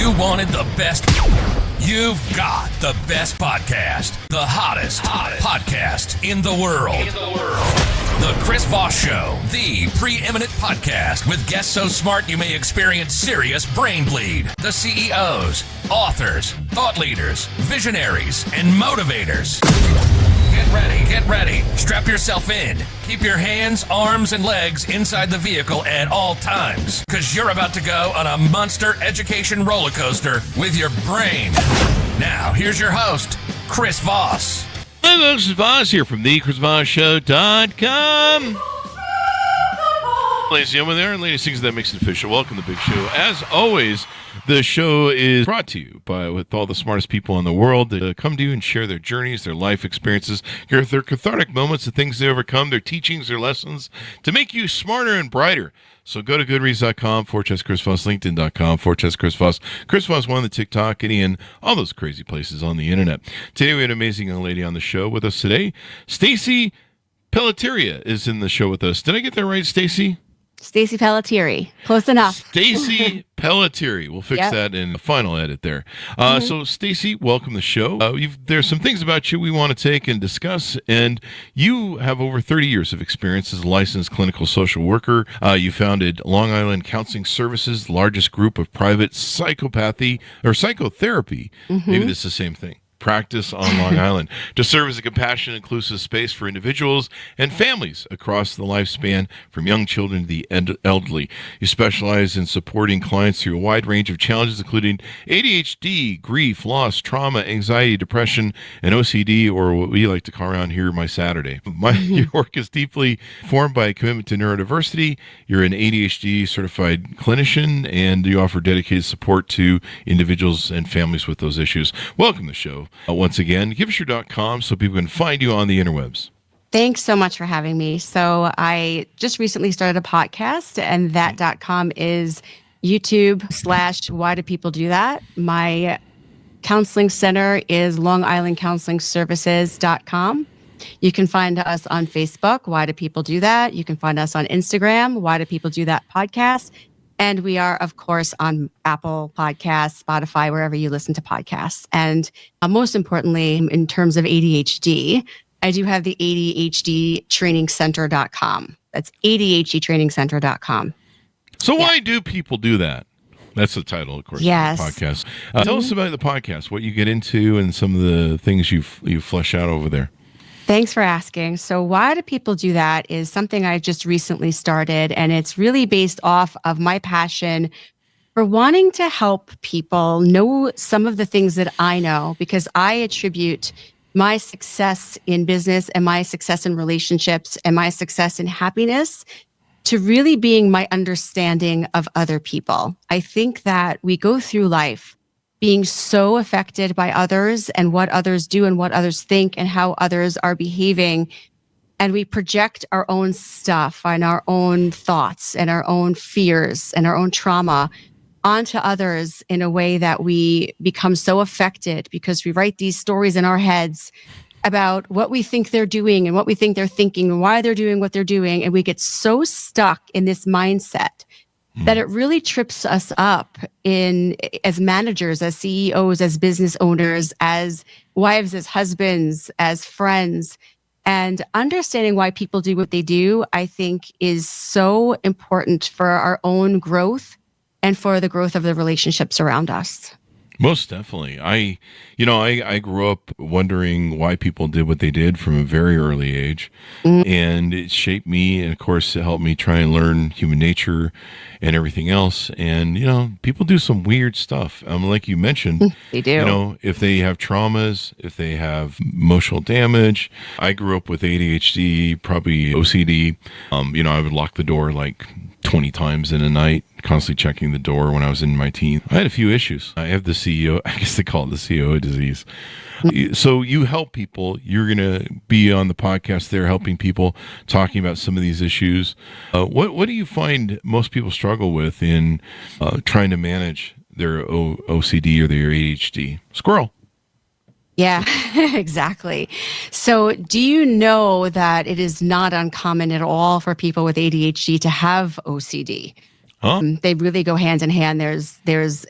You wanted the best. You've got the best podcast. The hottest podcast in the world. The Chris Voss Show, the preeminent podcast with guests so smart you may experience serious brain bleed. The CEOs, authors, thought leaders, visionaries, and motivators. Get ready. Strap yourself in. Keep your hands, arms, and legs inside the vehicle at all times, because you're about to go on a monster education roller coaster with your brain. Now, here's your host, Chris Voss. Hello, this is Voss here from the ChrisVossShow.com. Ladies and gentlemen, there and ladies, things that makes it official. Welcome to the big show. As always, the show is brought to you with all the smartest people in the world that come to you and share their journeys, their life experiences, their cathartic moments, the things they overcome, their teachings, their lessons to make you smarter and brighter. So go to goodreads.com/Chris Voss, LinkedIn.com/Chris Voss, Chris Voss 1, the TikTok, and all those crazy places on the internet. Today we had an amazing young lady on the show with us today. Stacy Pellettieri is in the show with us. Did I get that right, Stacy? Stacy Pellettieri. Close enough. Stacy Pellettieri. We'll fix that in the final edit there. So, Stacy, welcome to the show. There's some things about you we want to take and discuss, and you have over 30 years of experience as a licensed clinical social worker. You founded Long Island Counseling Services, the largest group of private psychotherapy. Maybe this is the same thing. Practice on Long Island to serve as a compassionate, inclusive space for individuals and families across the lifespan, from young children to the elderly. You specialize in supporting clients through a wide range of challenges, including ADHD, grief, loss, trauma, anxiety, depression, and OCD, or what we like to call around here, my Saturday. Your work is deeply formed by a commitment to neurodiversity. You're an ADHD certified clinician, and you offer dedicated support to individuals and families with those issues. Welcome to the show. Once again, give us your .com so people can find you on the interwebs. Thanks so much for having me. So I just recently started a podcast, and that .com is YouTube/Why Do People Do That? My counseling center is Long Island Counseling Services.com. You can find us on Facebook, Why Do People Do That? You can find us on Instagram, Why Do People Do That Podcast. And we are, of course, on Apple Podcasts, Spotify, wherever you listen to podcasts. And most importantly, in terms of ADHD, I do have the ADHDtrainingcenter.com. That's ADHDtrainingcenter.com. So why do people do that? That's the title, of course, of the podcast. Tell us about the podcast, what you get into, and some of the things you flesh out over there. Thanks for asking. So Why Do People Do That is something I just recently started, and it's really based off of my passion for wanting to help people know some of the things that I know, because I attribute my success in business and my success in relationships and my success in happiness to really being my understanding of other people. I think that we go through life being so affected by others and what others do and what others think and how others are behaving. And we project our own stuff and our own thoughts and our own fears and our own trauma onto others in a way that we become so affected because we write these stories in our heads about what we think they're doing and what we think they're thinking and why they're doing what they're doing. And we get so stuck in this mindset that it really trips us up as managers, as CEOs, as business owners, as wives, as husbands, as friends. And understanding why people do what they do, I think, is so important for our own growth and for the growth of the relationships around us. Most definitely. I grew up wondering why people did what they did from a very early age, and it shaped me, and of course it helped me try and learn human nature and everything else. And people do some weird stuff. Like you mentioned, they do. If they have traumas, if they have emotional damage. I grew up with ADHD, probably OCD. I would lock the door like 20 times in a night, constantly checking the door when I was in my teens. I had a few issues. I have the CEO, I guess they call it the CEO disease. So you help people. You're going to be on the podcast there helping people, talking about some of these issues. What do you find most people struggle with in trying to manage their OCD or their ADHD? Squirrel. Yeah, exactly. So do you know that it is not uncommon at all for people with ADHD to have OCD? Huh? They really go hand in hand. There's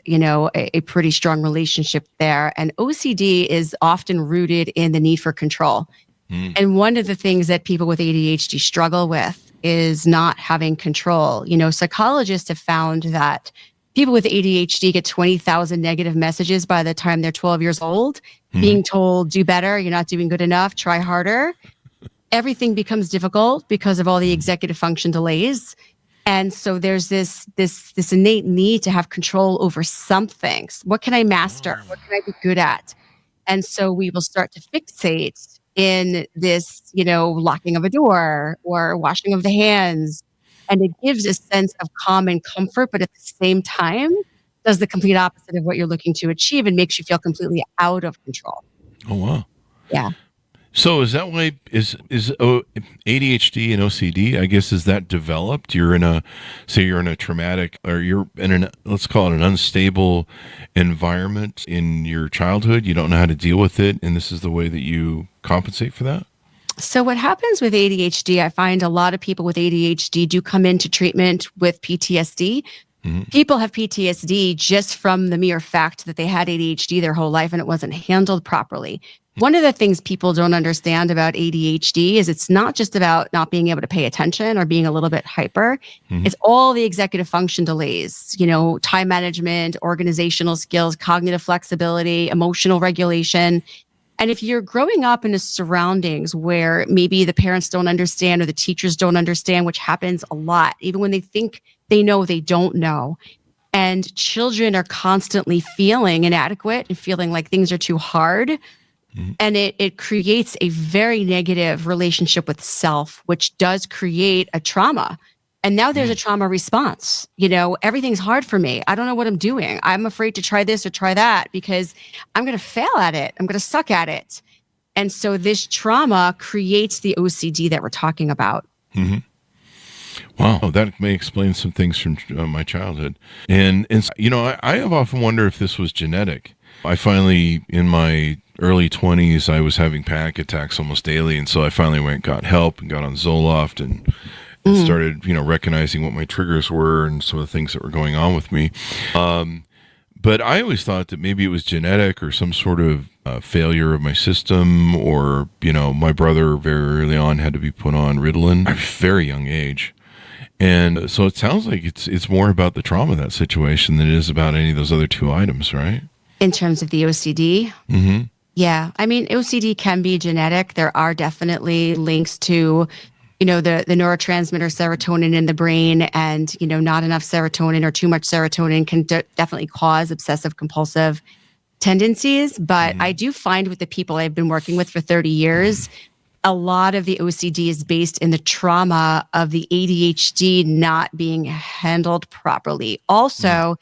a pretty strong relationship there. And OCD is often rooted in the need for control. And one of the things that people with ADHD struggle with is not having control. Psychologists have found that people with ADHD get 20,000 negative messages by the time they're 12 years old, being told, do better, you're not doing good enough, try harder. Everything becomes difficult because of all the executive function delays. And so there's this innate need to have control over something. What can I master? What can I be good at? And so we will start to fixate in this, locking of a door or washing of the hands. And it gives a sense of calm and comfort, but at the same time, does the complete opposite of what you're looking to achieve and makes you feel completely out of control. Oh, wow. Yeah. So is that why is ADHD and OCD, I guess, is that developed? You're in a traumatic, or you're in let's call it an unstable environment in your childhood. You don't know how to deal with it. And this is the way that you compensate for that? So what happens with ADHD, I find a lot of people with ADHD do come into treatment with PTSD. People have PTSD just from the mere fact that they had ADHD their whole life and it wasn't handled properly. One of the things people don't understand about ADHD is it's not just about not being able to pay attention or being a little bit hyper. It's all the executive function delays, time management, organizational skills, cognitive flexibility, emotional regulation. And if you're growing up in a surroundings where maybe the parents don't understand or the teachers don't understand, which happens a lot, even when they think they know, they don't know. And children are constantly feeling inadequate and feeling like things are too hard. And it creates a very negative relationship with self, which does create a trauma. And now there's a trauma response. Everything's hard for me. I don't know what I'm doing. I'm afraid to try this or try that because I'm going to fail at it. I'm going to suck at it. And so this trauma creates the OCD that we're talking about. Wow, that may explain some things from my childhood. And I have often wondered if this was genetic. I finally, in my early 20s, I was having panic attacks almost daily. And so I finally went and got help and got on Zoloft and started, recognizing what my triggers were and some of the things that were going on with me. But I always thought that maybe it was genetic or some sort of failure of my system, or, my brother very early on had to be put on Ritalin at a very young age. And so it sounds like it's more about the trauma of that situation than it is about any of those other two items, right? In terms of the OCD? Yeah. I mean, OCD can be genetic. There are definitely links to, the neurotransmitter serotonin in the brain, and, not enough serotonin or too much serotonin can definitely cause obsessive compulsive tendencies. But I do find with the people I've been working with for 30 years, a lot of the OCD is based in the trauma of the ADHD not being handled properly. Also,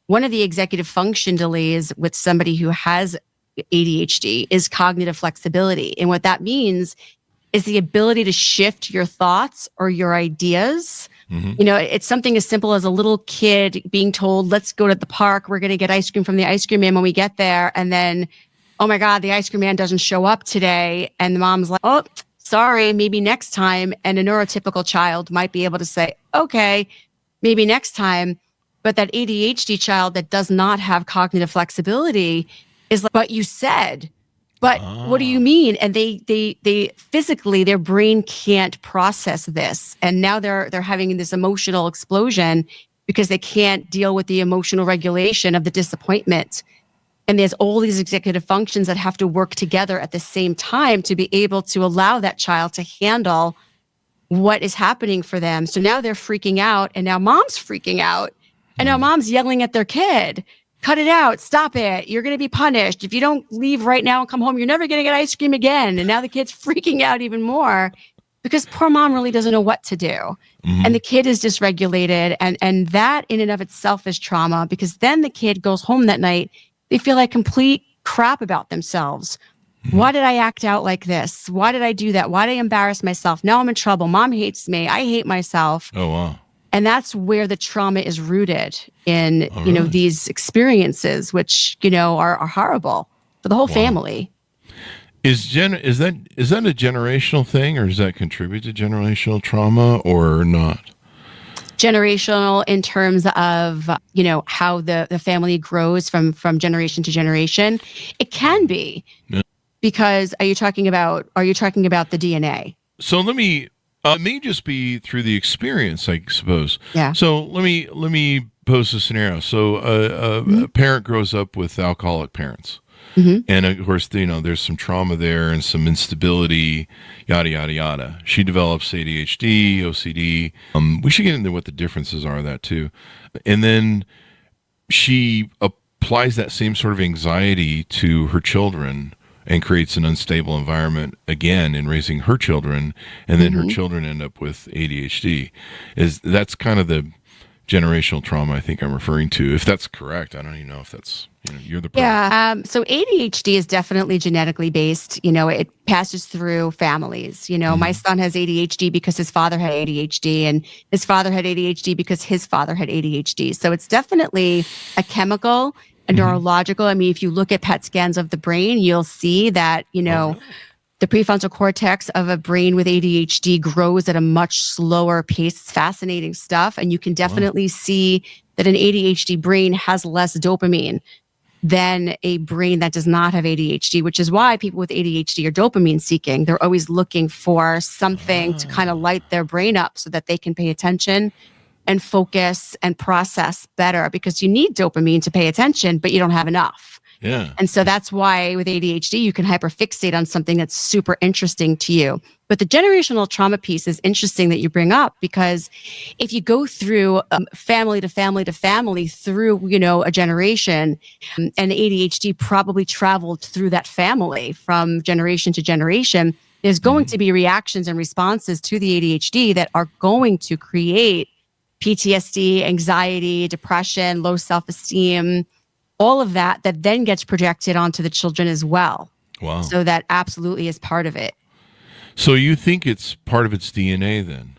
one of the executive function delays with somebody who has ADHD is cognitive flexibility. And what that means is the ability to shift your thoughts or your ideas. It's something as simple as a little kid being told, let's go to the park. We're going to get ice cream from the ice cream man when we get there. And then, oh my God, the ice cream man doesn't show up today. And the mom's like, oh, sorry, maybe next time. And a neurotypical child might be able to say, okay, maybe next time. But that ADHD child that does not have cognitive flexibility is like, but you said, but what do you mean? And they physically, their brain can't process this. And now they're having this emotional explosion because they can't deal with the emotional regulation of the disappointment. And there's all these executive functions that have to work together at the same time to be able to allow that child to handle what is happening for them. So now they're freaking out, and now mom's freaking out. And now mom's yelling at their kid, cut it out, stop it. You're going to be punished. If you don't leave right now and come home, you're never going to get ice cream again. And now the kid's freaking out even more because poor mom really doesn't know what to do. And the kid is dysregulated. And that in and of itself is trauma, because then the kid goes home that night, they feel like complete crap about themselves. Why did I act out like this? Why did I do that? Why did I embarrass myself? Now I'm in trouble. Mom hates me. I hate myself. Oh, wow. And that's where the trauma is rooted in, these experiences, which, are horrible for the whole family. Is that a generational thing, or does that contribute to generational trauma or not? generational in terms of, how the family grows from generation to generation. It can be. Yeah. Because are you talking about the DNA? So let me, it may just be through the experience, I suppose. Yeah. So let me pose a scenario. So a parent grows up with alcoholic parents. Mm-hmm. And of course, there's some trauma there and some instability, yada, yada, yada. She develops ADHD, OCD. We should get into what the differences are of that too. And then she applies that same sort of anxiety to her children and creates an unstable environment again in raising her children. And then her children end up with ADHD. That's kind of the generational trauma I think I'm referring to. If that's correct, I don't even know if that's, you're the problem. Yeah. So ADHD is definitely genetically based. It passes through families. My son has ADHD because his father had ADHD, and his father had ADHD because his father had ADHD. So it's definitely a chemical, a neurological. I mean, if you look at PET scans of the brain, you'll see that, the prefrontal cortex of a brain with ADHD grows at a much slower pace. It's fascinating stuff. And you can definitely see that an ADHD brain has less dopamine than a brain that does not have ADHD, which is why people with ADHD are dopamine seeking. They're always looking for something to kind of light their brain up so that they can pay attention and focus and process better, because you need dopamine to pay attention, but you don't have enough. Yeah. And so that's why with ADHD, you can hyperfixate on something that's super interesting to you. But the generational trauma piece is interesting that you bring up, because if you go through family to family to family through, a generation, and ADHD probably traveled through that family from generation to generation, there's going to be reactions and responses to the ADHD that are going to create PTSD, anxiety, depression, low self-esteem, all of that then gets projected onto the children as well. Wow. So that absolutely is part of it. So you think it's part of its DNA then?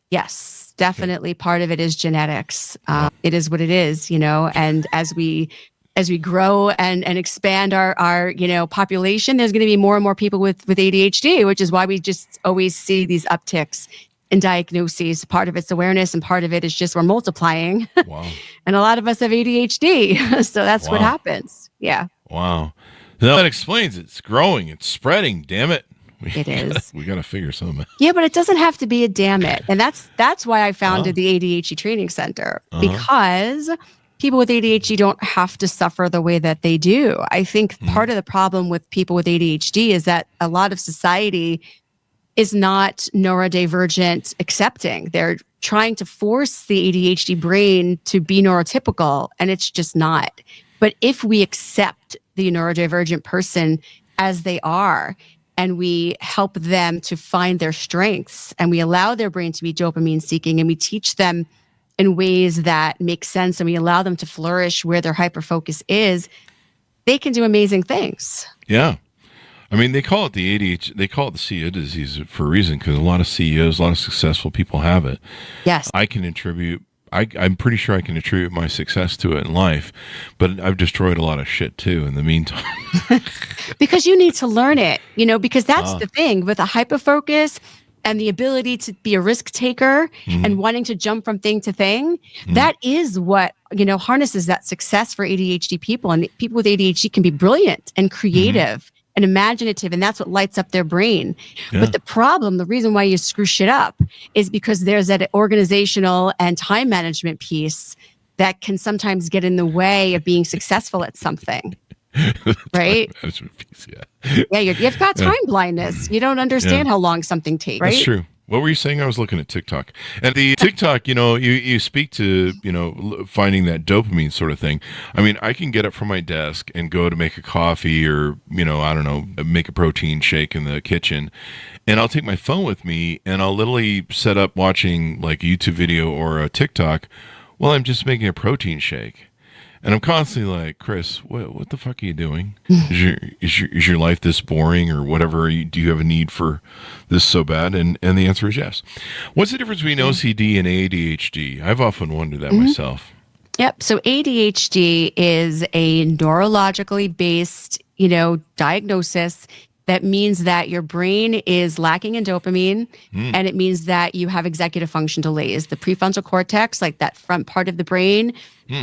Yes, definitely. Part of it is genetics. It is what it is, and as we grow and expand our population, there's going to be more and more people with ADHD, which is why we just always see these upticks in diagnoses. Part of it's awareness, and part of it is just we're multiplying. Wow. And a lot of us have ADHD. So that's what happens. Yeah. Wow. That explains it. It's growing. It's spreading. Damn it. It is. We got to figure something out. Yeah, but it doesn't have to be a damn it. And that's why I founded the ADHD Training Center, because people with ADHD don't have to suffer the way that they do. I think part of the problem with people with ADHD is that a lot of society is not neurodivergent accepting. They're trying to force the ADHD brain to be neurotypical, and it's just not. But if we accept the neurodivergent person as they are, and we help them to find their strengths, and we allow their brain to be dopamine seeking, and we teach them in ways that make sense, and we allow them to flourish where their hyperfocus is, they can do amazing things. Yeah. I mean, they call it the ADHD, they call it the CEO disease for a reason, because a lot of CEOs, a lot of successful people have it. Yes. I'm pretty sure I can attribute my success to it in life, but I've destroyed a lot of shit too in the meantime. Because you need to learn it, because that's the thing with a hyperfocus and the ability to be a risk taker and wanting to jump from thing to thing. That is what, harnesses that success for ADHD people. And people with ADHD can be brilliant and creative and imaginative, and that's what lights up their brain. Yeah. But the reason why you screw shit up is because there's that organizational and time management piece that can sometimes get in the way of being successful at something. Right? Piece, yeah, you've got time blindness. You don't understand how long something takes, right? That's true. What were you saying? I was looking at TikTok. And the TikTok, you speak to, finding that dopamine sort of thing. I mean, I can get up from my desk and go to make a coffee or, I don't know, make a protein shake in the kitchen. And I'll take my phone with me and I'll literally set up watching like a YouTube video or a TikTok while I'm just making a protein shake. And I'm constantly like, Chris, what the fuck are you doing? Is your life this boring or whatever? Do you have a need for this so bad? And the answer is yes. What's the difference between OCD and ADHD? I've often wondered that myself. Yep. So ADHD is a neurologically based, diagnosis. that means that your brain is lacking in dopamine, and it means that you have executive function delays. The prefrontal cortex, like that front part of the brain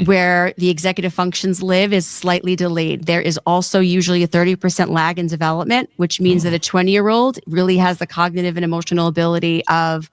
where the executive functions live, is slightly delayed. There is also usually a 30% lag in development, which means that a 20-year-old really has the cognitive and emotional ability of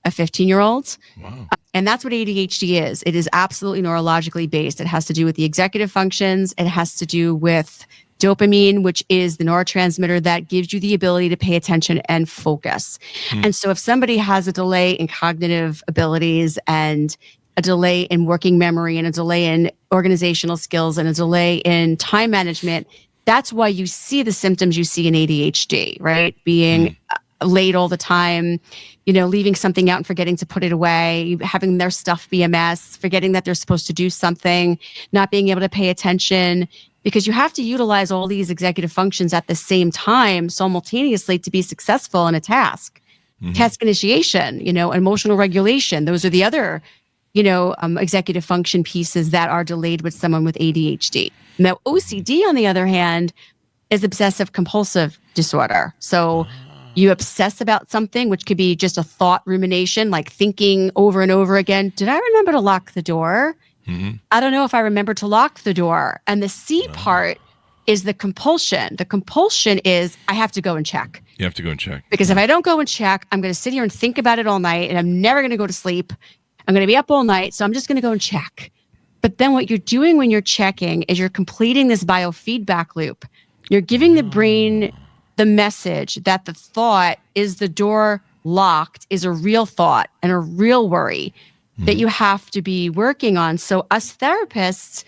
a 15-year-old. Wow. And that's what ADHD is. It is absolutely neurologically based. It has to do with the executive functions. It has to do with dopamine, which is the neurotransmitter that gives you the ability to pay attention and focus. And so if somebody has a delay in cognitive abilities and a delay in working memory and a delay in organizational skills and a delay in time management, that's why you see the symptoms you see in ADHD, right? Being late all the time, leaving something out and forgetting to put it away, having their stuff be a mess, forgetting that they're supposed to do something, not being able to pay attention, because you have to utilize all these executive functions at the same time simultaneously to be successful in a task. Task initiation, emotional regulation. Those are the other, executive function pieces that are delayed with someone with ADHD. Now, OCD, on the other hand, is obsessive compulsive disorder. So you obsess about something, which could be just a thought rumination, like thinking over and over again, did I remember to lock the door? I don't know if I remember to lock the door. And the C part is the compulsion. The compulsion is I have to go and check. You have to go and check. Because if I don't go and check, I'm going to sit here and think about it all night and I'm never going to go to sleep. I'm going to be up all night. So I'm just going to go and check. But then what you're doing when you're checking is you're completing this biofeedback loop. You're giving the brain the message that the thought is the door locked is a real thought and a real worry that you have to be working on. So us therapists,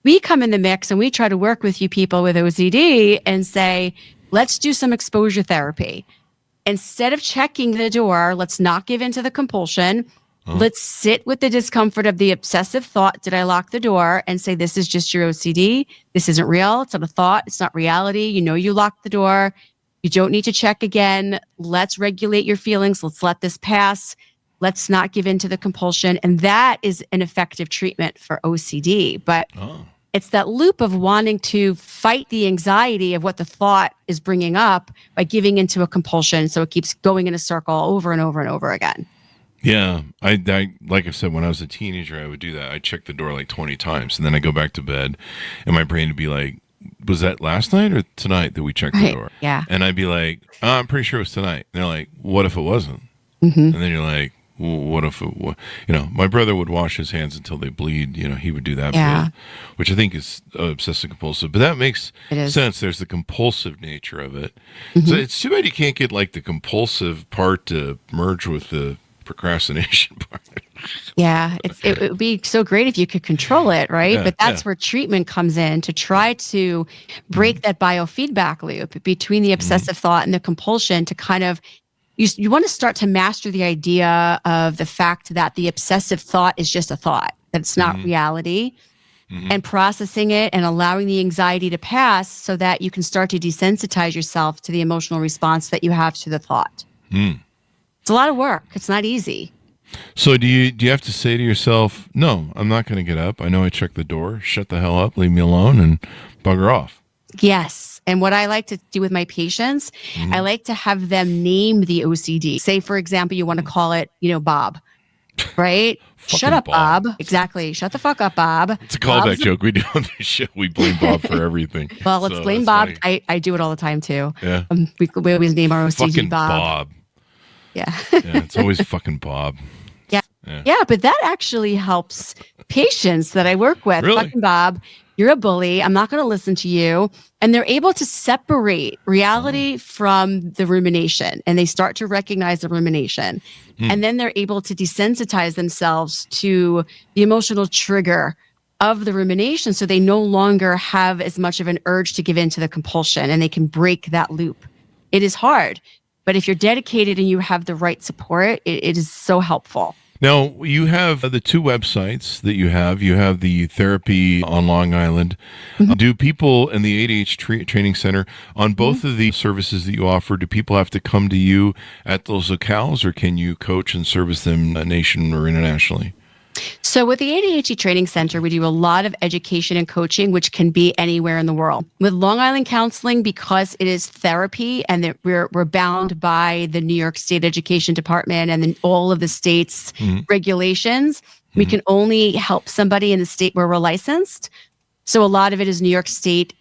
we come in the mix and we try to work with you people with OCD and say, let's do some exposure therapy. Instead of checking the door, let's not give in to the compulsion. Let's sit with the discomfort of the obsessive thought, did I lock the door? And say, this is just your OCD. This isn't real. It's not a thought. It's not reality. You locked the door. You don't need to check again. Let's regulate your feelings. Let's let this pass. Let's not give in to the compulsion. And that is an effective treatment for OCD. But it's that loop of wanting to fight the anxiety of what the thought is bringing up by giving into a compulsion. So it keeps going in a circle over and over and over again. Yeah. I like I said, when I was a teenager, I would do that. I'd check the door like 20 times and then I go back to bed and my brain would be like, was that last night or tonight that we checked the door? Yeah. And I'd be like, I'm pretty sure it was tonight. And they're like, what if it wasn't? And then you're like, what if it, my brother would wash his hands until they bleed. He would do that, which I think is obsessive compulsive. But that makes sense. There's the compulsive nature of it. So it's too bad you can't get like the compulsive part to merge with the procrastination part. Yeah, it would be so great if you could control it, right? Yeah, but that's where treatment comes in to try to break that biofeedback loop between the obsessive thought and the compulsion to kind of you want to start to master the idea of the fact that the obsessive thought is just a thought, that it's not reality, and processing it and allowing the anxiety to pass so that you can start to desensitize yourself to the emotional response that you have to the thought. It's a lot of work. It's not easy. So do you have to say to yourself, no, I'm not going to get up. I know I checked the door. Shut the hell up. Leave me alone and bugger off. Yes. And what I like to do with my patients, I like to have them name the OCD. Say, for example, you want to call it, Bob, right? Shut up, Bob. Exactly. Shut the fuck up, Bob. It's a callback joke we do on this show. We blame Bob for everything. Well, let's blame Bob. I do it all the time, too. Yeah. We always name our OCD fucking Bob. Yeah. It's always fucking Bob. Yeah, but that actually helps patients that I work with. Really? Fucking Bob, you're a bully. I'm not going to listen to you. And they're able to separate reality from the rumination. And they start to recognize the rumination. And then they're able to desensitize themselves to the emotional trigger of the rumination. So they no longer have as much of an urge to give in to the compulsion and they can break that loop. It is hard. But if you're dedicated and you have the right support, it is so helpful. Now, you have the two websites that you have. You have the therapy on Long Island. Do people in the ADHD Training Center, on both of the services that you offer, do people have to come to you at those locales, or can you coach and service them nation or internationally? So with the ADHD Training Center, we do a lot of education and coaching, which can be anywhere in the world. With Long Island Counseling, because it is therapy and that we're bound by the New York State Education Department and then all of the state's regulations, we can only help somebody in the state where we're licensed. So a lot of it is New York State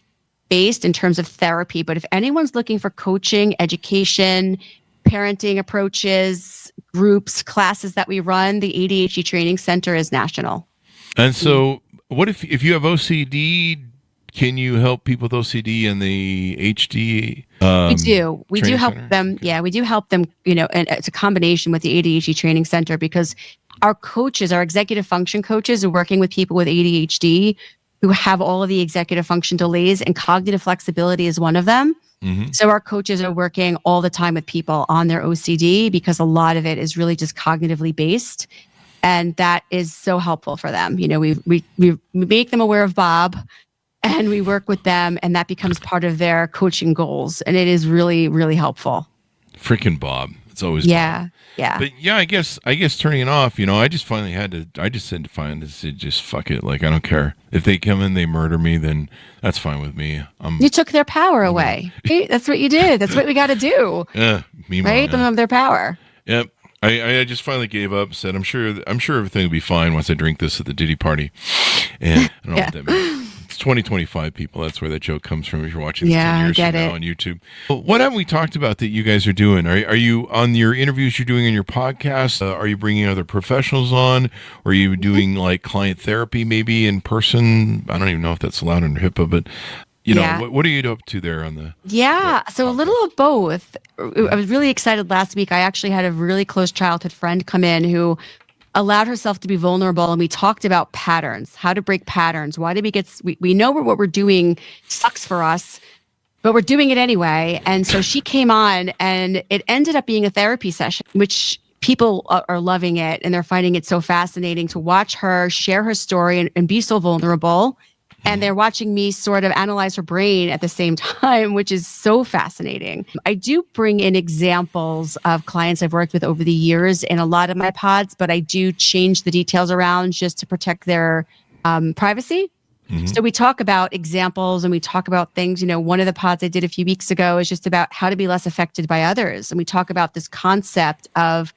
based in terms of therapy. But if anyone's looking for coaching, education, parenting approaches, groups, classes that we run, the ADHD Training Center is national. And so what if you have OCD, can you help people with OCD and the HD? We do. We do help center? them. Okay. Yeah, we do help them, and it's a combination with the ADHD Training Center because our coaches, our executive function coaches are working with people with ADHD who have all of the executive function delays, and cognitive flexibility is one of them. So our coaches are working all the time with people on their OCD because a lot of it is really just cognitively based. And that is so helpful for them. We make them aware of Bob and we work with them, and that becomes part of their coaching goals. And it is really, really helpful. Freaking Bob. It's always Yeah. Bob. Yeah. But yeah, I guess turning it off, I just finally had to, I just said just fuck it. Like, I don't care. If they come in, they murder me, then that's fine with me. You took their power away. Right? That's what you did. That's what we got to do. Yeah. Right? Give them their power. Yep. I just finally gave up, said, I'm sure everything will be fine once I drink this at the Diddy party. And I don't know what that means. It's 2025, people. That's where that joke comes from if you're watching this 10 years from now on YouTube. Well, what haven't we talked about that you guys are doing? Are you on your interviews you're doing on your podcast? Are you bringing other professionals on? Or are you doing like client therapy maybe in person? I don't even know if that's allowed under HIPAA, but what are you up to there on the... Yeah, so a little of both. I was really excited last week. I actually had a really close childhood friend come in who allowed herself to be vulnerable, and we talked about patterns, how to break patterns. Why did we know what we're doing sucks for us, but we're doing it anyway. And so she came on, and it ended up being a therapy session, which people are loving it, and they're finding it so fascinating to watch her share her story and be so vulnerable. And they're watching me sort of analyze her brain at the same time, which is so fascinating. I do bring in examples of clients I've worked with over the years in a lot of my pods, but I do change the details around just to protect their privacy. So we talk about examples and we talk about things. One of the pods I did a few weeks ago is just about how to be less affected by others. And we talk about this concept of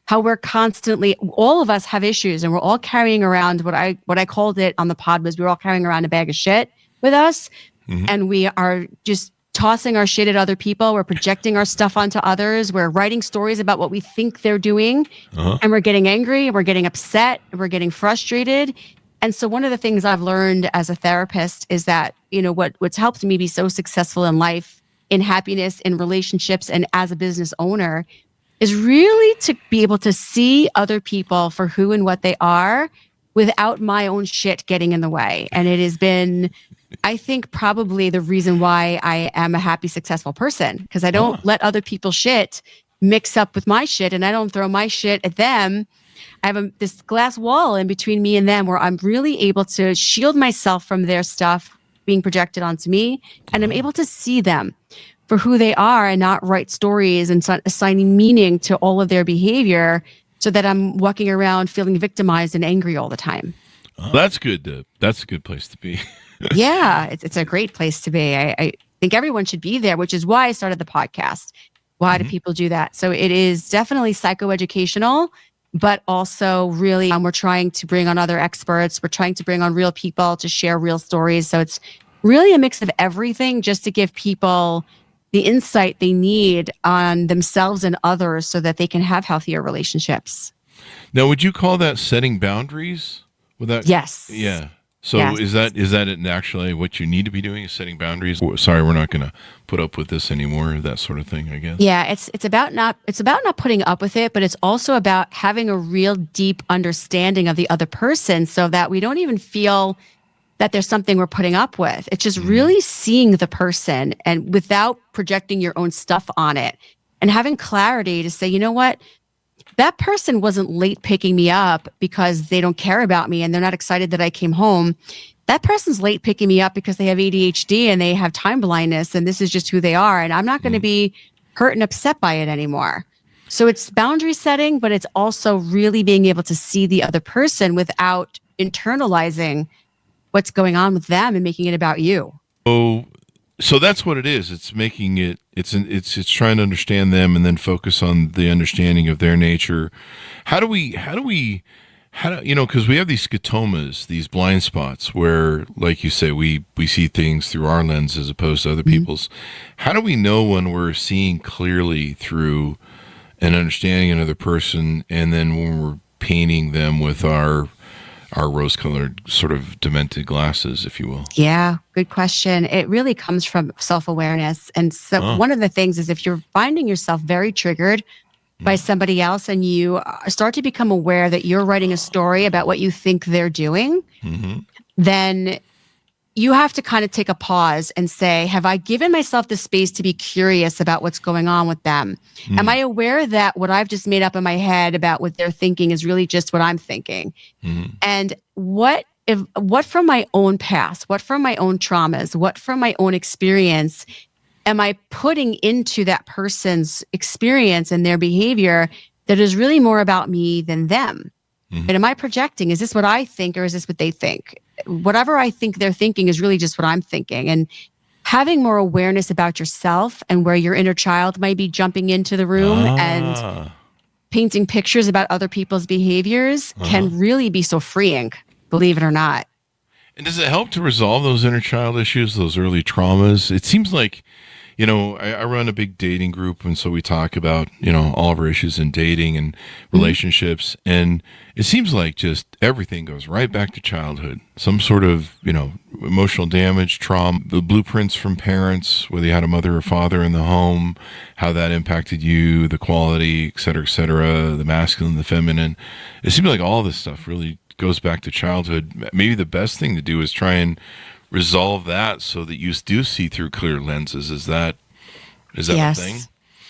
how we're constantly, all of us have issues, and we're all carrying around what I called it on the pod was we're all carrying around a bag of shit with us. And we are just tossing our shit at other people. We're projecting our stuff onto others. We're writing stories about what we think they're doing. And we're getting angry, and we're getting upset, and we're getting frustrated. And so one of the things I've learned as a therapist is that, what's helped me be so successful in life, in happiness, in relationships, and as a business owner is really to be able to see other people for who and what they are without my own shit getting in the way. And it has been, I think, probably the reason why I am a happy, successful person, because I don't let other people's shit mix up with my shit, and I don't throw my shit at them. I have this glass wall in between me and them where I'm really able to shield myself from their stuff being projected onto me, and I'm able to see them for who they are and not write stories and assigning meaning to all of their behavior so that I'm walking around feeling victimized and angry all the time. That's good. That's a good place to be. Yeah, it's a great place to be. I think everyone should be there, which is why I started the podcast. Why do people do that? So it is definitely psychoeducational, but also really we're trying to bring on other experts. We're trying to bring on real people to share real stories. So it's really a mix of everything just to give people the insight they need on themselves and others so that they can have healthier relationships. Now, would you call that setting boundaries? Yes. Yeah. So yes. is that actually what you need to be doing, is setting boundaries? Sorry, we're not going to put up with this anymore, that sort of thing, I guess. Yeah, it's about not putting up with it, but it's also about having a real deep understanding of the other person so that we don't even feel that there's something we're putting up with. It's just really seeing the person and without projecting your own stuff on it, and having clarity to say, you know what? That person wasn't late picking me up because they don't care about me and they're not excited that I came home. That person's late picking me up because they have ADHD and they have time blindness, and this is just who they are. And I'm not going to be hurt and upset by it anymore. So it's boundary setting, but it's also really being able to see the other person without internalizing what's going on with them and making it about you. So that's what it is. It's making it. It's trying to understand them and then focus on the understanding of their nature. How do because we have these scotomas, these blind spots where, like you say, we see things through our lens as opposed to other people's. How do we know when we're seeing clearly through and understanding another person, and then when we're painting them with our rose-colored sort of demented glasses, if you will? Yeah, good question. It really comes from self-awareness. And so one of the things is if you're finding yourself very triggered by somebody else and you start to become aware that you're writing a story about what you think they're doing, then you have to kind of take a pause and say, have I given myself the space to be curious about what's going on with them? Am I aware that what I've just made up in my head about what they're thinking is really just what I'm thinking? And what from my own past, what from my own traumas, what from my own experience am I putting into that person's experience and their behavior that is really more about me than them? And am I projecting? Is this what I think or is this what they think? Whatever I think they're thinking is really just what I'm thinking. And having more awareness about yourself and where your inner child might be jumping into the room and painting pictures about other people's behaviors can really be so freeing, believe it or not. And does it help to resolve those inner child issues, those early traumas? It seems like, I run a big dating group, and so we talk about, all of our issues in dating and relationships, and it seems like just everything goes right back to childhood. Some sort of, emotional damage, trauma, the blueprints from parents, whether you had a mother or father in the home, how that impacted you, the quality, et cetera, the masculine, the feminine. It seems like all this stuff really goes back to childhood. Maybe the best thing to do is try and resolve that so that you do see through clear lenses. Is that yes. a thing?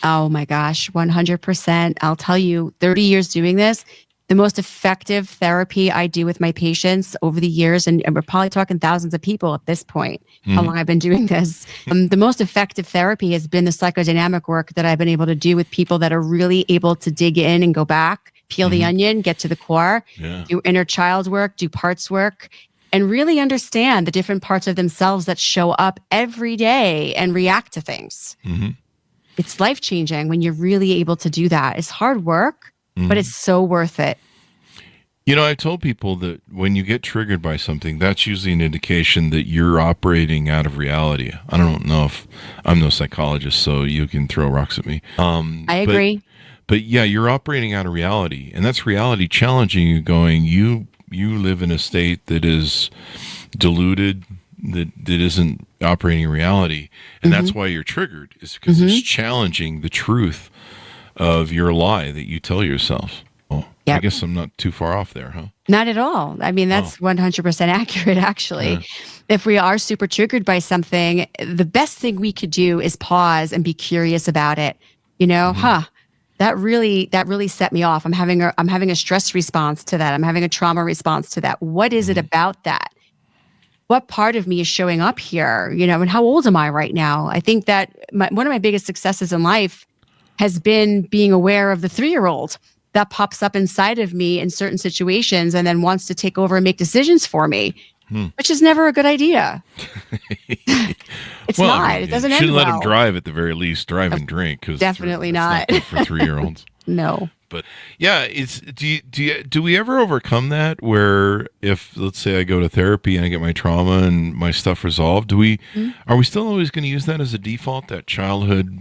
Oh my gosh, 100%. I'll tell you, 30 years doing this, the most effective therapy I do with my patients over the years, and we're probably talking thousands of people at this point, how long I've been doing this. The most effective therapy has been the psychodynamic work that I've been able to do with people that are really able to dig in and go back, peel the onion, get to the core, do inner child work, do parts work, and really understand the different parts of themselves that show up every day and react to things. It's life-changing when you're really able to do that. It's hard work, but it's so worth it. I've told people that when you get triggered by something, that's usually an indication that you're operating out of reality. I don't know if I'm no psychologist, so you can throw rocks at me. I agree. But yeah, you're operating out of reality, and that's reality challenging you, going, you live in a state that is diluted, that isn't operating in reality. And that's why you're triggered, is because it's challenging the truth of your lie that you tell yourself. Oh, I guess I'm not too far off there, huh? Not at all. I mean, that's 100% accurate, actually. If we are super triggered by something, the best thing we could do is pause and be curious about it. That really set me off. I'm having a stress response to that. I'm having a trauma response to that. What is it about that? What part of me is showing up here? And how old am I right now? I think that one of my biggest successes in life has been being aware of the 3-year-old that pops up inside of me in certain situations and then wants to take over and make decisions for me, which is never a good idea. It's not. It doesn't end well. You shouldn't let them drive at the very least. Drive and drink. Definitely not. Good for 3-year-olds. No. But yeah, do we ever overcome that where if, let's say, I go to therapy and I get my trauma and my stuff resolved, are we still always going to use that as a default, that childhood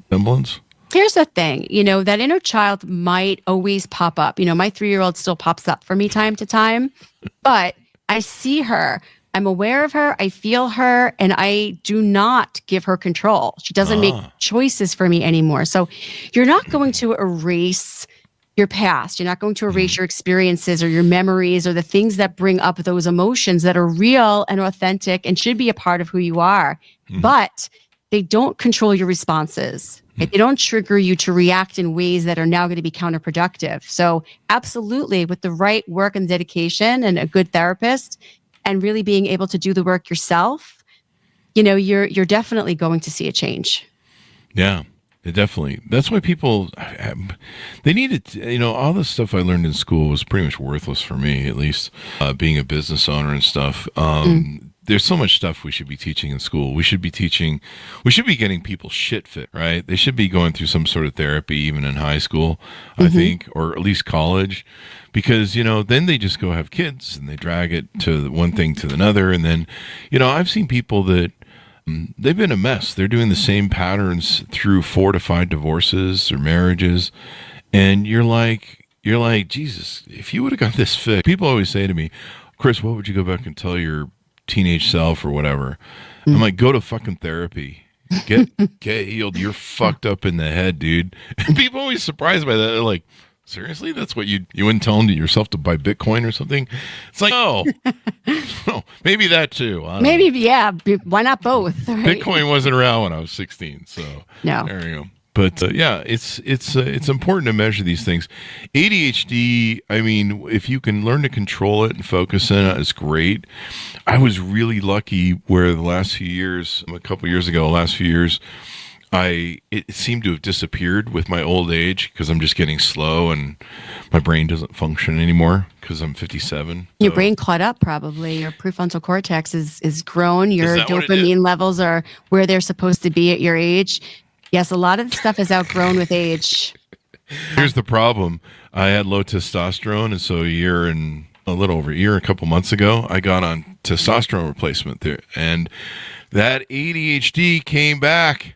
semblance? Here's the thing, that inner child might always pop up. My 3-year-old still pops up for me time to time, but I see her. I'm aware of her. I feel her, and I do not give her control. She doesn't make choices for me anymore. So you're not going to erase your past. You're not going to erase your experiences or your memories or the things that bring up those emotions that are real and authentic and should be a part of who you are. But they don't control your responses. They don't trigger you to react in ways that are now going to be counterproductive. So absolutely, with the right work and dedication and a good therapist and really being able to do the work yourself, you're definitely going to see a change. Yeah. Definitely. That's why people, they need to, all the stuff I learned in school was pretty much worthless for me, at least being a business owner and stuff. There's so much stuff we should be teaching in school. We should be getting people shit fit, right? They should be going through some sort of therapy, even in high school, I think, or at least college, because, then they just go have kids and they drag it to one thing to another. And then, I've seen people that, they've been a mess. They're doing the same patterns through 4 to 5 divorces or marriages. And you're like, Jesus, if you would have got this fixed. People always say to me, Chris, what would you go back and tell your teenage self or whatever? I'm like, go to fucking therapy. Get healed. You're fucked up in the head, dude. And people are always surprised by that. They're like, seriously? That's what you wouldn't tell yourself to buy Bitcoin or something? It's like, oh, maybe that too. Maybe, yeah. Why not both? Right? Bitcoin wasn't around when I was 16, so no. There you go. But yeah, it's important to measure these things. ADHD, I mean, if you can learn to control it and focus in it, it's great. I was really lucky where the last few years, it seemed to have disappeared with my old age because I'm just getting slow and my brain doesn't function anymore because I'm 57. Your brain caught up probably. Your prefrontal cortex is grown. Your dopamine levels are where they're supposed to be at your age. Yes, a lot of the stuff is outgrown with age. Here's the problem. I had low testosterone, and so a couple months ago, I got on testosterone replacement there, and that ADHD came back.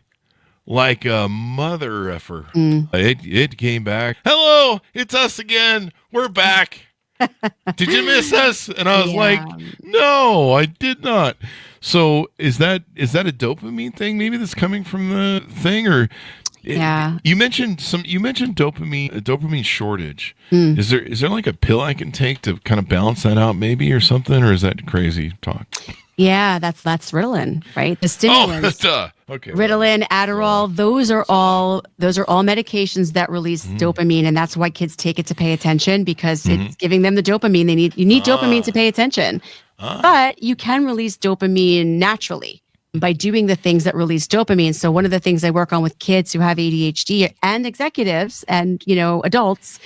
Like a mother effer. It came back. Hello, it's us again. We're back. Did you miss us? And I was like, no, I did not. So is that a dopamine thing? Maybe that's coming from the thing, or you mentioned dopamine shortage. Is there like a pill I can take to kind of balance that out, maybe, or something, or is that crazy talk? Yeah, that's Ritalin, right? The stimulants. Oh, okay. Ritalin, Adderall, those are all medications that release dopamine, and that's why kids take it to pay attention because it's giving them the dopamine they need. You need dopamine to pay attention. But you can release dopamine naturally by doing the things that release dopamine. So one of the things I work on with kids who have ADHD and executives and, adults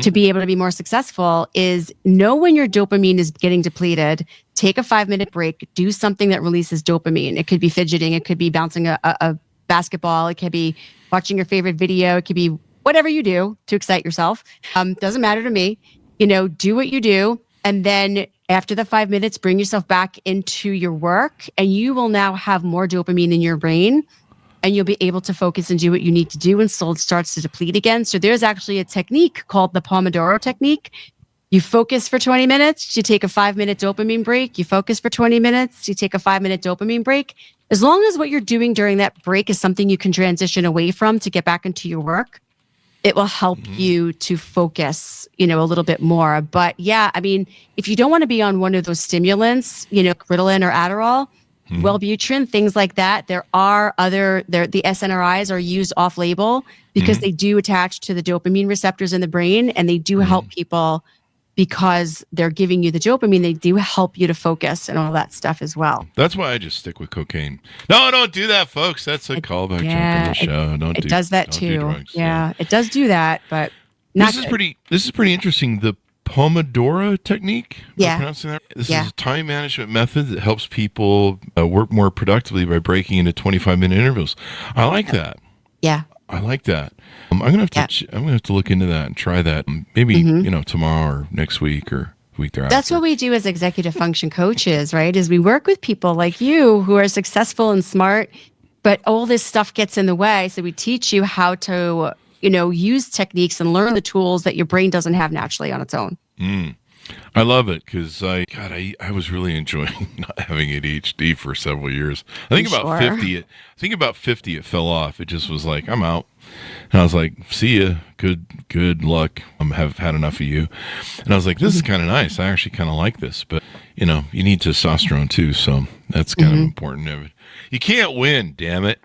to be able to be more successful is know when your dopamine is getting depleted, take a 5-minute break, do something that releases dopamine. It could be fidgeting. It could be bouncing a basketball. It could be watching your favorite video. It could be whatever you do to excite yourself. Doesn't matter to me. Do what you do. And then after the 5 minutes, bring yourself back into your work, and you will now have more dopamine in your brain, and you'll be able to focus and do what you need to do, and soul starts to deplete again. So there's actually a technique called the Pomodoro technique. You focus for 20 minutes, you take a 5-minute dopamine break, you focus for 20 minutes, you take a 5-minute dopamine break. As long as what you're doing during that break is something you can transition away from to get back into your work, it will help you to focus, a little bit more. But yeah, I mean, if you don't want to be on one of those stimulants, Ritalin or Adderall, Wellbutrin, things like that, the SNRIs are used off-label because they do attach to the dopamine receptors in the brain, and they do help people because they're giving you the dopamine. They do help you to focus and all that stuff as well. That's why I just stick with cocaine. No, don't do that, folks. That's a callback jump on the show. It does that too. Drugs, yeah, it does do that, but not This is pretty interesting. The Pomodoro technique. Yeah. Pronouncing that? This is a time management method that helps people work more productively by breaking into 25-minute intervals. I like that. Yeah. I like that. I'm gonna have to look into that and try that. Maybe tomorrow or next week or week thereafter. That's what we do as executive function coaches, right? Is we work with people like you who are successful and smart, but all this stuff gets in the way. So we teach you how to, use techniques and learn the tools that your brain doesn't have naturally on its own. I love it because I was really enjoying not having ADHD for several years. I think about 50 it fell off. It just was like, I'm out. And I was like, see ya. Good luck. Have had enough of you. And I was like, this is kind of nice. I actually kind of like this, but you need testosterone too. So that's kind of important. You can't win, damn it.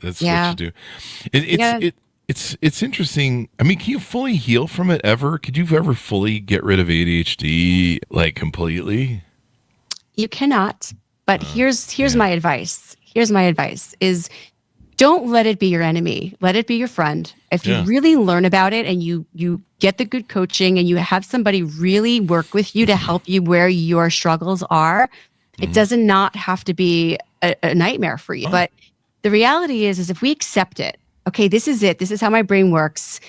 That's what you do. It's interesting. I mean, can you fully heal from it ever? Could you ever fully get rid of ADHD, like completely? You cannot. But here's my advice. Is don't let it be your enemy. Let it be your friend. If you really learn about it and you get the good coaching and you have somebody really work with you to help you where your struggles are, it doesn't not have to be a nightmare for you. But the reality is if we accept it, okay, this is it. This is how my brain works.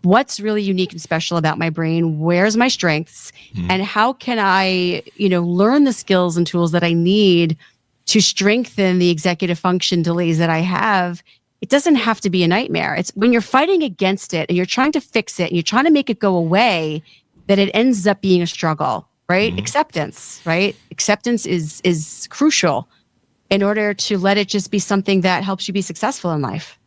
What's really unique and special about my brain? Where's my strengths? And how can I, learn the skills and tools that I need to strengthen the executive function delays that I have? It doesn't have to be a nightmare. It's when you're fighting against it and you're trying to fix it and you're trying to make it go away that it ends up being a struggle, right? Acceptance, right? Acceptance is crucial in order to let it just be something that helps you be successful in life.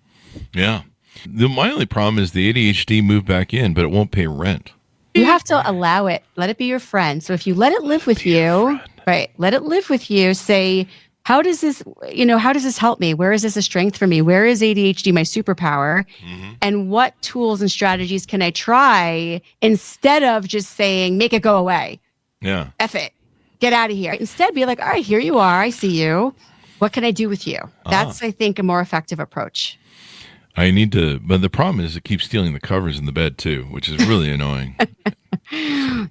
Yeah. My only problem is the ADHD moved back in, but it won't pay rent. You have to allow it. Let it be your friend. So if you let it live with you, right? Let it live with you. Say, how does this help me? Where is this a strength for me? Where is ADHD my superpower? And what tools and strategies can I try instead of just saying, make it go away? Yeah. F it. Get out of here. Instead, be like, all right, here you are. I see you. What can I do with you? That's, I think, a more effective approach. But the problem is it keeps stealing the covers in the bed too, which is really annoying.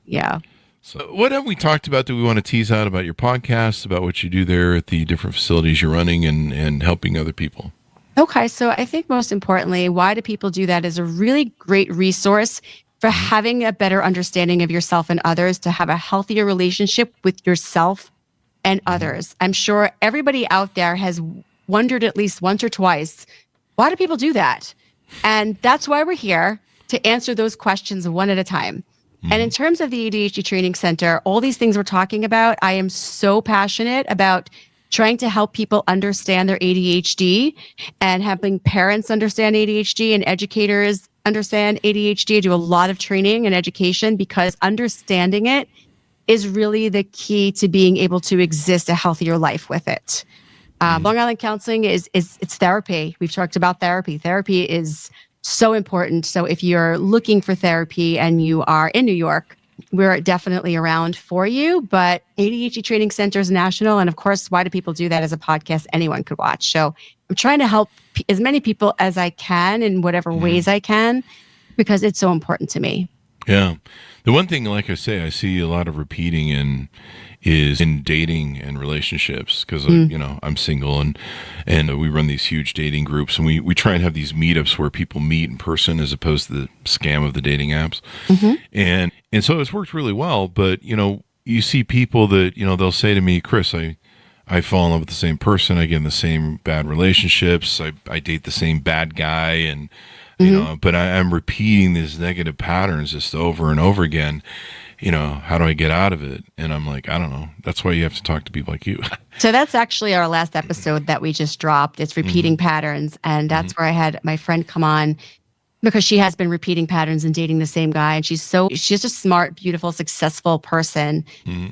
Yeah. So what have we talked about that we want to tease out about your podcast, about what you do there at the different facilities you're running and helping other people? Okay. So I think most importantly, Why Do People Do That is a really great resource for having a better understanding of yourself and others, to have a healthier relationship with yourself and others. I'm sure everybody out there has wondered at least once or twice, why do people do that? And that's why we're here, to answer those questions one at a time. And in terms of the ADHD Training Center, all these things we're talking about, I am so passionate about trying to help people understand their ADHD and helping parents understand ADHD and educators understand ADHD. I do a lot of training and education because understanding it is really the key to being able to exist a healthier life with it. Long Island Counseling it's therapy. We've talked about therapy. Therapy is so important. So if you're looking for therapy and you are in New York, we're definitely around for you. But ADHD Training Center is national. And of course, Why Do People Do That as a podcast anyone could watch. So I'm trying to help as many people as I can in whatever ways I can, because it's so important to me. Yeah. The one thing, like I say, I see a lot of repeating is in dating and relationships, because I'm single and we run these huge dating groups, and we try and have these meetups where people meet in person as opposed to the scam of the dating apps. And so it's worked really well. But you see people that they'll say to me, Chris, I fall in love with the same person, I get in the same bad relationships, I date the same bad guy, and but I'm repeating these negative patterns just over and over again. How do I get out of it? And I'm like, I don't know. That's why you have to talk to people like you. So that's actually our last episode that we just dropped. It's repeating patterns. And that's where I had my friend come on, because she has been repeating patterns and dating the same guy. And she's a smart, beautiful, successful person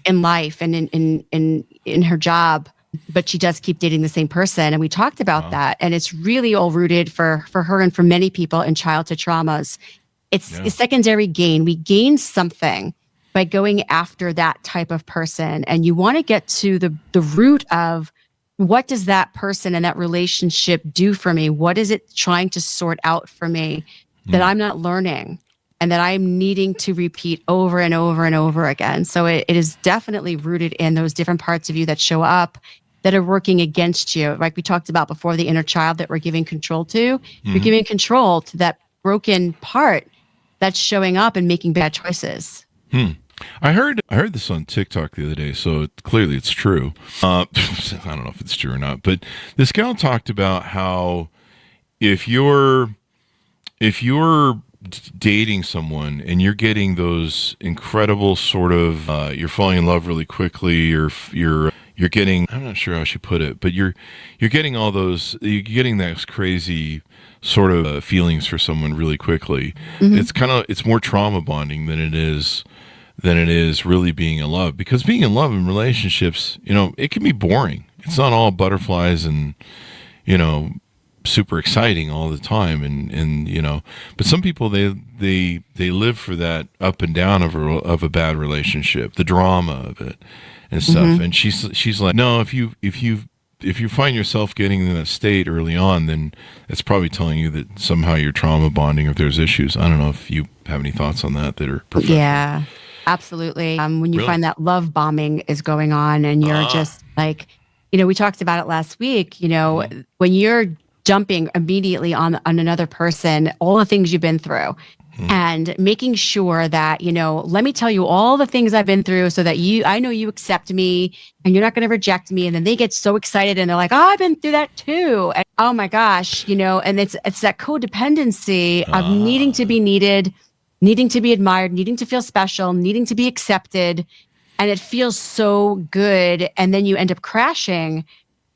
in life and in her job. But she does keep dating the same person. And we talked about that. And it's really all rooted for her and for many people in childhood traumas. It's a secondary gain. We gain something by going after that type of person. And you want to get to the root of, what does that person and that relationship do for me? What is it trying to sort out for me that I'm not learning and that I'm needing to repeat over and over and over again? So it is definitely rooted in those different parts of you that show up that are working against you. Like we talked about before, the inner child that we're giving control to. You're giving control to that broken part that's showing up and making bad choices. I heard this on TikTok the other day, so clearly it's true. I don't know if it's true or not, but this gal talked about how if you're dating someone and you're getting those incredible sort of you're falling in love really quickly, or you're getting, I'm not sure how she put it, but you're getting all those, you're getting those crazy sort of feelings for someone really quickly. It's more trauma bonding than it is really being in love, because being in love in relationships, it can be boring. It's not all butterflies and super exciting all the time, and but some people they live for that up and down of a bad relationship, the drama of it and stuff. And she's like, no, if you've if you find yourself getting in that state early on, then it's probably telling you that somehow you're trauma bonding or if there's issues. I don't know if you have any thoughts on that are professional. Yeah, absolutely. When you find that love bombing is going on and you're just like, we talked about it last week, when you're jumping immediately on another person, all the things you've been through. And making sure that, let me tell you all the things I've been through so that I know you accept me and you're not going to reject me. And then they get so excited and they're like, oh, I've been through that too. And, oh my gosh, and it's that codependency of needing to be needed, needing to be admired, needing to feel special, needing to be accepted. And it feels so good. And then you end up crashing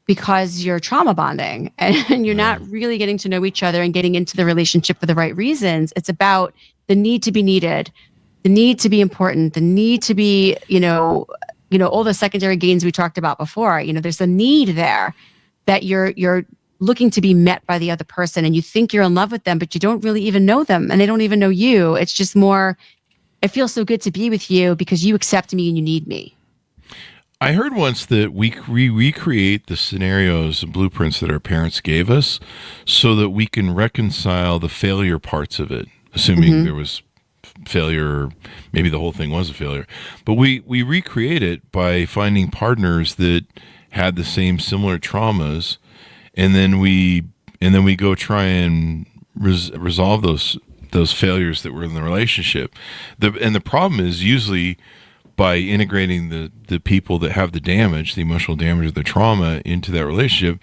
because you're trauma bonding and you're not really getting to know each other and getting into the relationship for the right reasons. It's about the need to be needed, the need to be important, the need to be, all the secondary gains we talked about before. There's a need there that you're looking to be met by the other person and you think you're in love with them, but you don't really even know them and they don't even know you. It's just more, it feels so good to be with you because you accept me and you need me. I heard once that we recreate the scenarios and blueprints that our parents gave us so that we can reconcile the failure parts of it, assuming there was failure, or maybe the whole thing was a failure. But we recreate it by finding partners that had the same similar traumas, and then we go try and resolve those failures that were in the relationship. The problem is usually by integrating the people that have the damage, the emotional damage, or the trauma into that relationship,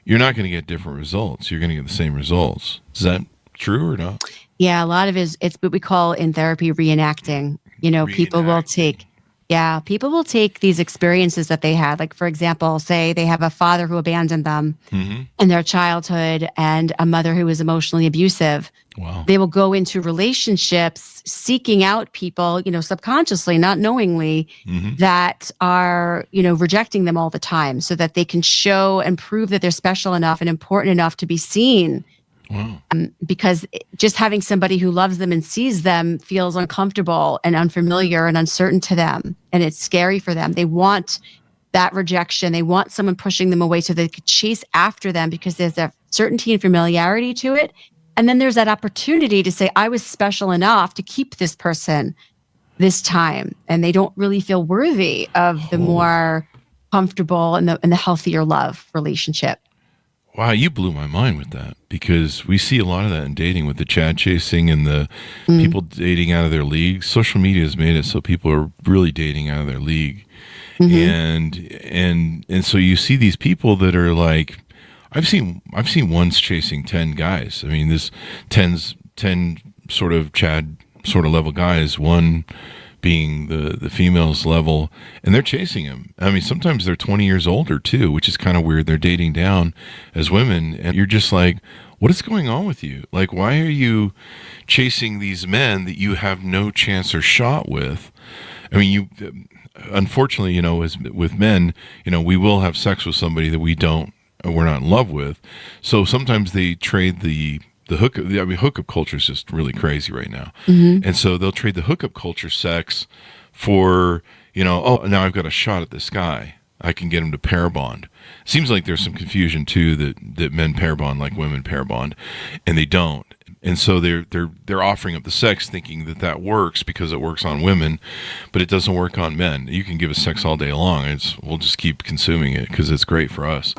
you're not going to get different results. You're going to get the same results. Is that true or not? Yeah, a lot of it's what we call in therapy reenacting. People will take these experiences that they had. Like, for example, say they have a father who abandoned them in their childhood and a mother who was emotionally abusive. Wow. They will go into relationships seeking out people, subconsciously, not knowingly, that are, rejecting them all the time so that they can show and prove that they're special enough and important enough to be seen. Wow. Because just having somebody who loves them and sees them feels uncomfortable and unfamiliar and uncertain to them. And it's scary for them. They want that rejection. They want someone pushing them away so they could chase after them because there's a certainty and familiarity to it. And then there's that opportunity to say, I was special enough to keep this person this time. And they don't really feel worthy of the more comfortable and the healthier love relationship. Wow, you blew my mind with that because we see a lot of that in dating with the Chad chasing and the people dating out of their league. Social media has made it so people are really dating out of their league. And so you see these people that are like, I've seen ones chasing 10 guys. I mean, this 10 sort of Chad sort of level guys, one being the female's level, and they're chasing him. I mean, sometimes they're 20 years older too, which is kind of weird. They're dating down as women, and you're just like, what is going on with you? Like, why are you chasing these men that you have no chance or shot with? I mean, unfortunately, as with men, we will have sex with somebody that we're not in love with. So sometimes they trade the hookup. I mean, hookup culture is just really crazy right now. And so they'll trade the hookup culture sex for, oh, now I've got a shot at this guy. I can get him to pair bond. Seems like there's some confusion too that men pair bond like women pair bond, and they don't. And so they're offering up the sex thinking that works because it works on women, but it doesn't work on men. You can give us sex all day long. We'll just keep consuming it because it's great for us.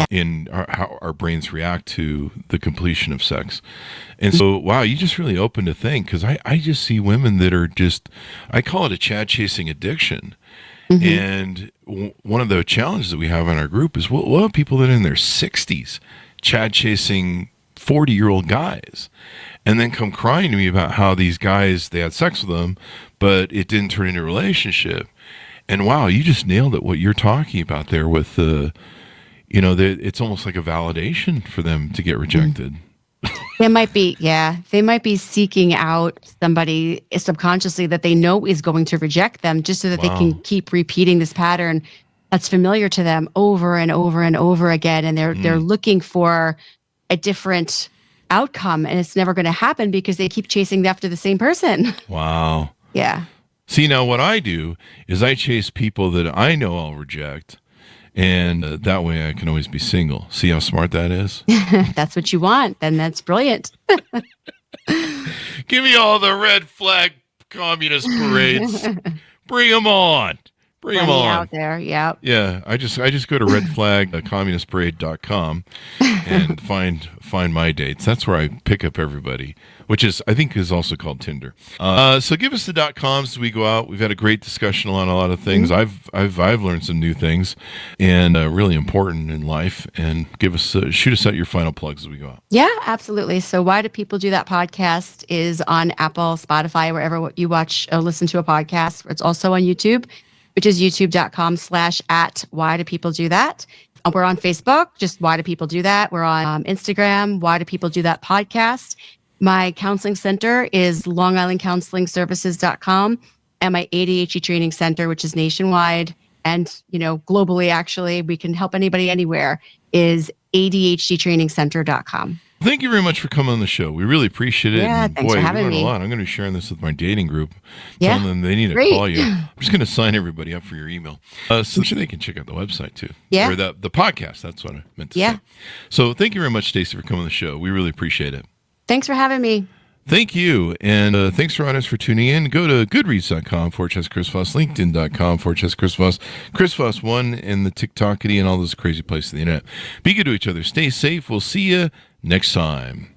In how our brains react to the completion of sex. And so, wow, you just really opened a thing because I just see women that are I call it a Chad chasing addiction. And one of the challenges that we have in our group is we'll have people that are in their 60s Chad chasing 40-year-old guys and then come crying to me about how these guys, they had sex with them, but it didn't turn into a relationship. And wow, you just nailed it, what you're talking about there with it's almost like a validation for them to get rejected. They might be seeking out somebody subconsciously that they know is going to reject them just so that they can keep repeating this pattern that's familiar to them over and over and over again. And they're looking for a different outcome, and it's never going to happen because they keep chasing after the same person. Wow. Yeah. See, now what I do is I chase people that I know I'll reject. And that way I can always be single. See how smart that is? That's what you want. Then that's brilliant. Give me all the red flag communist parades. Bring them on. Bring them on. Out there, yeah. Yeah, I just go to redflagcommunistparade.com and find my dates. That's where I pick up everybody, which I think is also called Tinder. So give us the .coms as we go out. We've had a great discussion on a lot of things. I've learned some new things and really important in life. And shoot us out your final plugs as we go out. Yeah, absolutely. So Why Do People Do That podcast is on Apple, Spotify, wherever you watch or listen to a podcast. It's also on YouTube, which is youtube.com/Why Do People Do That. We're on Facebook, just Why Do People Do That. We're on Instagram, Why Do People Do That podcast. My counseling center is longislandcounselingservices.com, and my ADHD training center, which is nationwide and, globally, actually, we can help anybody anywhere, is ADHDtrainingscenter.com. Thank you very much for coming on the show. We really appreciate it. Yeah, and thanks for having me. A lot. I'm going to be sharing this with my dating group. Yeah, telling them they need to call you. I'm just going to sign everybody up for your email. So they can check out the website too. Yeah. Or the podcast. That's what I meant to say. So thank you very much, Stacy, for coming on the show. We really appreciate it. Thanks for having me. Thank you. And thanks for audience for tuning in. Go to goodreads.com/Chris Voss, LinkedIn.com/Chris Voss, Chris Voss 1, and the TikTokity and all those crazy places on the internet. Be good to each other. Stay safe. We'll see you next time.